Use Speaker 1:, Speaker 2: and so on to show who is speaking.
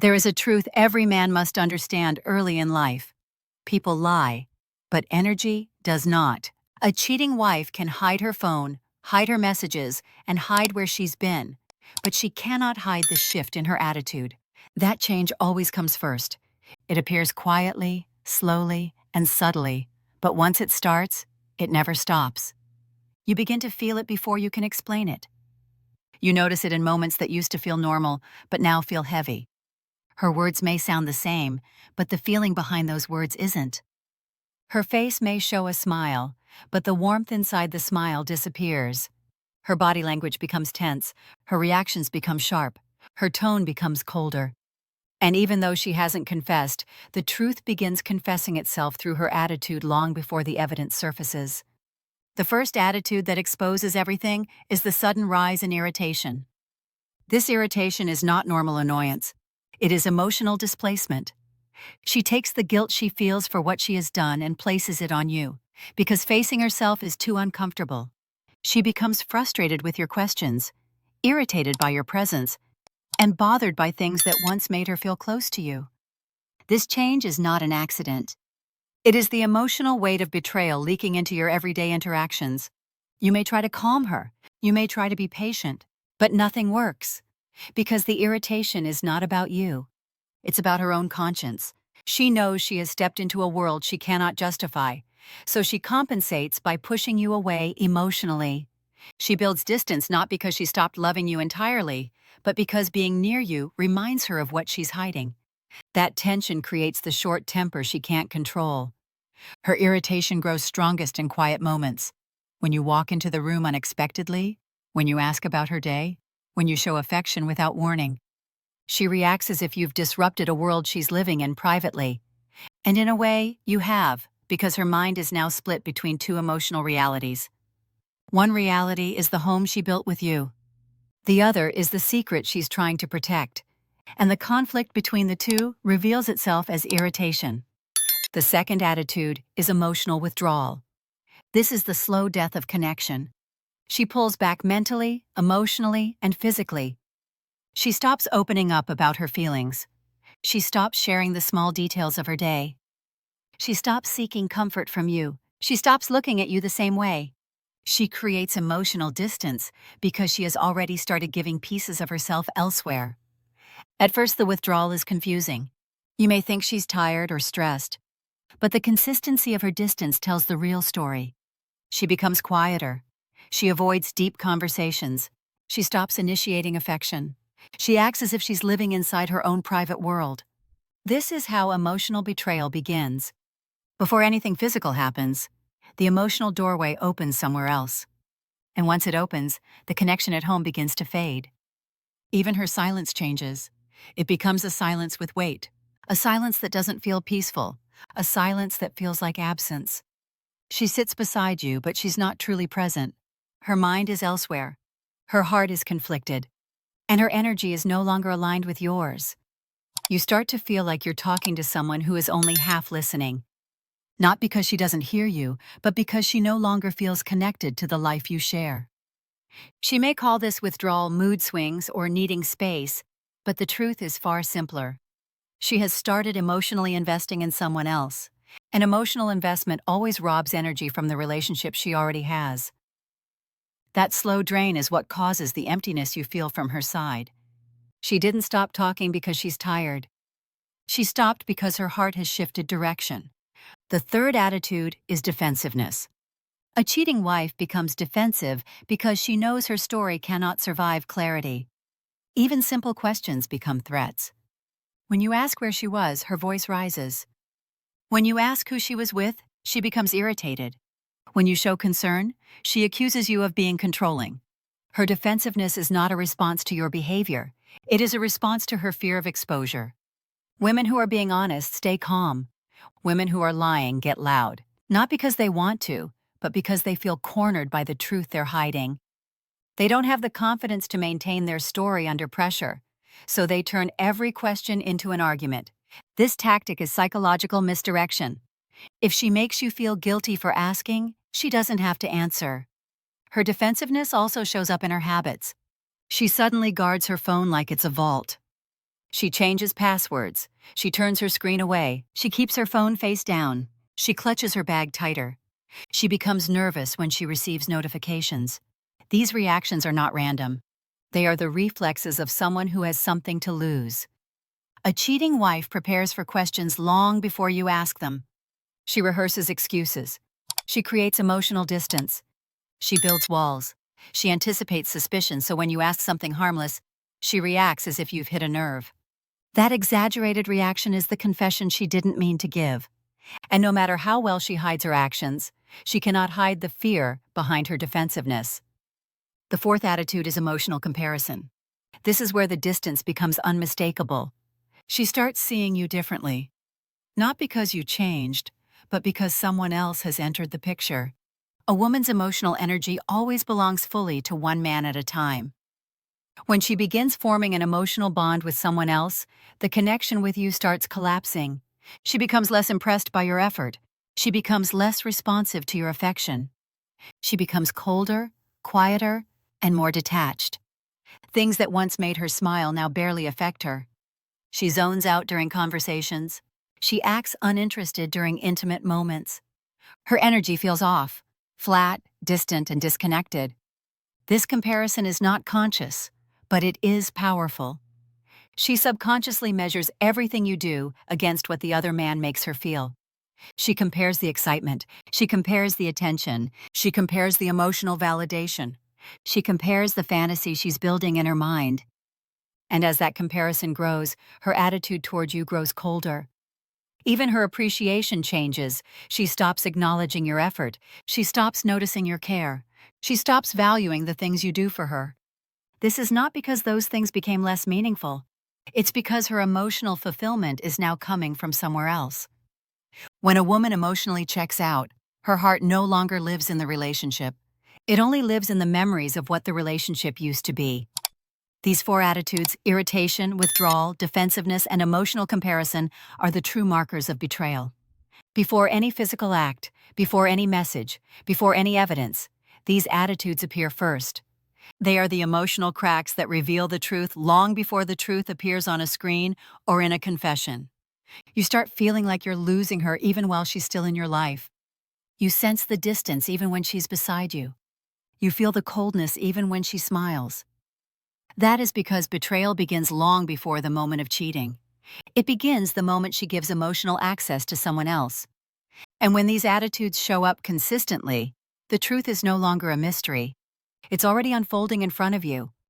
Speaker 1: There is a truth every man must understand early in life. People lie, but energy does not. A cheating wife can hide her phone, hide her messages, and hide where she's been, but she cannot hide the shift in her attitude. That change always comes first. It appears quietly, slowly, and subtly, but once it starts, it never stops. You begin to feel it before you can explain it. You notice it in moments that used to feel normal, but now feel heavy. Her words may sound the same, but the feeling behind those words isn't. Her face may show a smile, but the warmth inside the smile disappears. Her body language becomes tense, her reactions become sharp, her tone becomes colder. And even though she hasn't confessed, the truth begins confessing itself through her attitude long before the evidence surfaces. The first attitude that exposes everything is the sudden rise in irritation. This irritation is not normal annoyance. It is emotional displacement. She takes the guilt she feels for what she has done and places it on you, because facing herself is too uncomfortable. She becomes frustrated with your questions, irritated by your presence, and bothered by things that once made her feel close to you. This change is not an accident. It is the emotional weight of betrayal leaking into your everyday interactions. You may try to calm her, you may try to be patient, but nothing works. Because the irritation is not about you. It's about her own conscience. She knows she has stepped into a world she cannot justify, so she compensates by pushing you away emotionally. She builds distance not because she stopped loving you entirely, but because being near you reminds her of what she's hiding. That tension creates the short temper she can't control. Her irritation grows strongest in quiet moments. When you walk into the room unexpectedly, when you ask about her day, when you show affection without warning. She reacts as if you've disrupted a world she's living in privately. And in a way, you have, because her mind is now split between two emotional realities. One reality is the home she built with you. The other is the secret she's trying to protect. And the conflict between the two reveals itself as irritation. The second attitude is emotional withdrawal. This is the slow death of connection. She pulls back mentally, emotionally, and physically. She stops opening up about her feelings. She stops sharing the small details of her day. She stops seeking comfort from you. She stops looking at you the same way. She creates emotional distance because she has already started giving pieces of herself elsewhere. At first, the withdrawal is confusing. You may think she's tired or stressed, but the consistency of her distance tells the real story. She becomes quieter. She avoids deep conversations. She stops initiating affection. She acts as if she's living inside her own private world. This is how emotional betrayal begins. Before anything physical happens, the emotional doorway opens somewhere else. And once it opens, the connection at home begins to fade. Even her silence changes. It becomes a silence with weight, a silence that doesn't feel peaceful, a silence that feels like absence. She sits beside you, but she's not truly present. Her mind is elsewhere. Her heart is conflicted. And her energy is no longer aligned with yours. You start to feel like you're talking to someone who is only half listening. Not because she doesn't hear you, but because she no longer feels connected to the life you share. She may call this withdrawal mood swings or needing space, but the truth is far simpler. She has started emotionally investing in someone else. An emotional investment always robs energy from the relationship she already has. That slow drain is what causes the emptiness you feel from her side. She didn't stop talking because she's tired. She stopped because her heart has shifted direction. The third attitude is defensiveness. A cheating wife becomes defensive because she knows her story cannot survive clarity. Even simple questions become threats. When you ask where she was, her voice rises. When you ask who she was with, she becomes irritated. When you show concern, she accuses you of being controlling. Her defensiveness is not a response to your behavior. It is a response to her fear of exposure. Women who are being honest stay calm. Women who are lying get loud, not because they want to, but because they feel cornered by the truth they're hiding. They don't have the confidence to maintain their story under pressure, so they turn every question into an argument. This tactic is psychological misdirection. If she makes you feel guilty for asking, she doesn't have to answer. Her defensiveness also shows up in her habits. She suddenly guards her phone like it's a vault. She changes passwords. She turns her screen away. She keeps her phone face down. She clutches her bag tighter. She becomes nervous when she receives notifications. These reactions are not random. They are the reflexes of someone who has something to lose. A cheating wife prepares for questions long before you ask them. She rehearses excuses. She creates emotional distance. She builds walls. She anticipates suspicion, so when you ask something harmless, she reacts as if you've hit a nerve. That exaggerated reaction is the confession she didn't mean to give. And no matter how well she hides her actions, she cannot hide the fear behind her defensiveness. The fourth attitude is emotional comparison. This is where the distance becomes unmistakable. She starts seeing you differently. Not because you changed, but because someone else has entered the picture. A woman's emotional energy always belongs fully to one man at a time. When she begins forming an emotional bond with someone else, the connection with you starts collapsing. She becomes less impressed by your effort. She becomes less responsive to your affection. She becomes colder, quieter, and more detached. Things that once made her smile now barely affect her. She zones out during conversations. She acts uninterested during intimate moments. Her energy feels off, flat, distant, and disconnected. This comparison is not conscious, but it is powerful. She subconsciously measures everything you do against what the other man makes her feel. She compares the excitement. She compares the attention. She compares the emotional validation. She compares the fantasy she's building in her mind. And as that comparison grows, her attitude toward you grows colder. Even her appreciation changes. She stops acknowledging your effort. She stops noticing your care. She stops valuing the things you do for her. This is not because those things became less meaningful. It's because her emotional fulfillment is now coming from somewhere else. When a woman emotionally checks out, her heart no longer lives in the relationship. It only lives in the memories of what the relationship used to be. These four attitudes, irritation, withdrawal, defensiveness, and emotional comparison, are the true markers of betrayal. Before any physical act, before any message, before any evidence, these attitudes appear first. They are the emotional cracks that reveal the truth long before the truth appears on a screen or in a confession. You start feeling like you're losing her even while she's still in your life. You sense the distance even when she's beside you. You feel the coldness even when she smiles. That is because betrayal begins long before the moment of cheating. It begins the moment she gives emotional access to someone else. And when these attitudes show up consistently, the truth is no longer a mystery. It's already unfolding in front of you.